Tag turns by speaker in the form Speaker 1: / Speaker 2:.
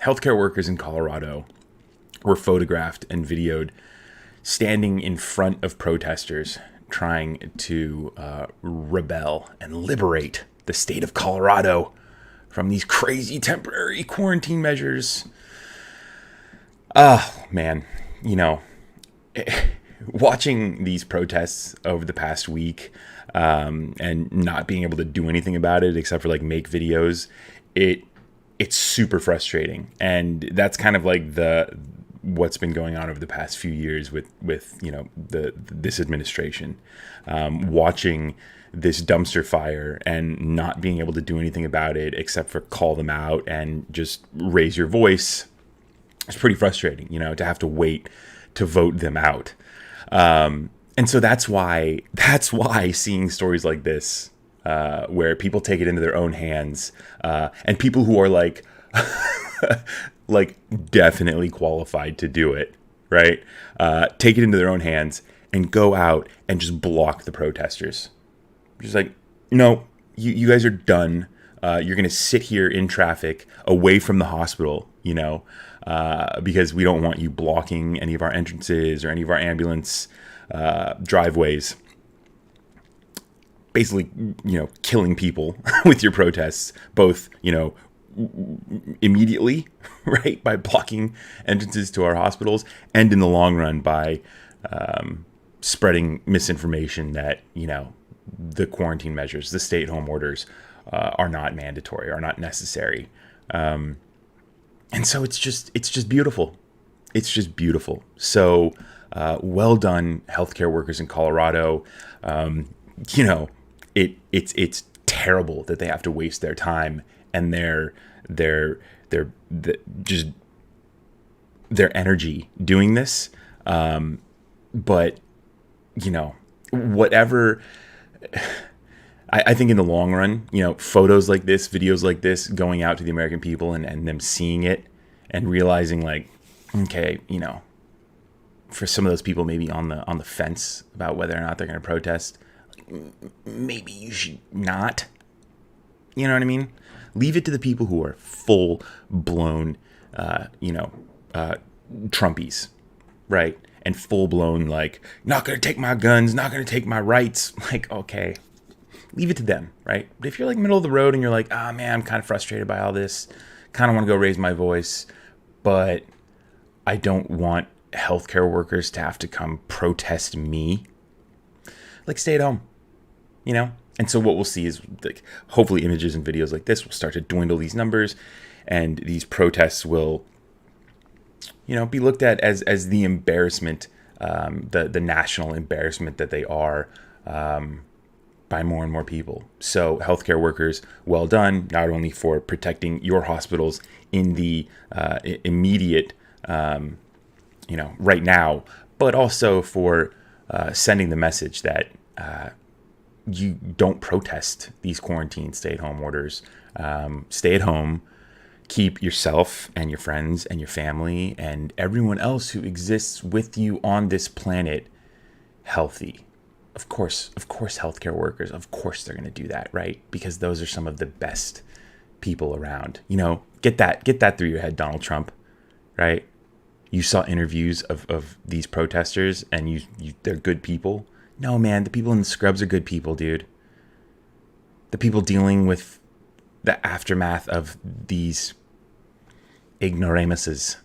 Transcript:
Speaker 1: healthcare workers in Colorado were photographed and videoed standing in front of protesters trying to rebel and liberate the state of Colorado from these crazy temporary quarantine measures. Oh, man. You know, watching these protests over the past week and not being able to do anything about it except for like make videos, it's super frustrating. And that's kind of like what's been going on over the past few years with this administration, watching this dumpster fire and not being able to do anything about it except for call them out and just raise your voice. It's pretty frustrating, to have to wait to vote them out. And so that's why seeing stories like this, where people take it into their own hands, and people who are like definitely qualified to do it, right? Take it into their own hands and go out and just block the protesters. Just like, no, you guys are done. You're going to sit here in traffic away from the hospital, because we don't want you blocking any of our entrances or any of our ambulance driveways. Basically, killing people with your protests, both, immediately, right, by blocking entrances to our hospitals, and in the long run by spreading misinformation that, the quarantine measures, the stay-at-home orders are not mandatory, are not necessary. And so it's just beautiful. It's just beautiful. So well done, healthcare workers in Colorado. It's terrible that they have to waste their time and their energy doing this. But whatever. I think in the long run, photos like this, videos like this, going out to the American people and them seeing it and realizing like, okay, for some of those people maybe on the fence about whether or not they're going to protest, maybe you should not. You know what I mean? Leave it to the people who are full blown, Trumpies, right? And full blown, like, not going to take my guns, not going to take my rights. Like, okay, leave it to them, right? But if you're like middle of the road and you're like, man, I'm kind of frustrated by all this, kind of want to go raise my voice, but I don't want healthcare workers to have to come protest me, like, stay at home, And so what we'll see is, like, hopefully images and videos like this will start to dwindle these numbers, and these protests will, be looked at as the embarrassment, the national embarrassment that they are, by more and more people. So healthcare workers, well done, not only for protecting your hospitals in the immediate, right now, but also for sending the message that you don't protest these quarantine stay-at-home orders. Stay at home. Keep yourself and your friends and your family and everyone else who exists with you on this planet healthy. Of course, healthcare workers, of course they're going to do that, right? Because those are some of the best people around. Get that through your head, Donald Trump, right? You saw interviews of these protesters and they're good people. No, man, the people in the scrubs are good people, dude. The people dealing with the aftermath of these ignoramuses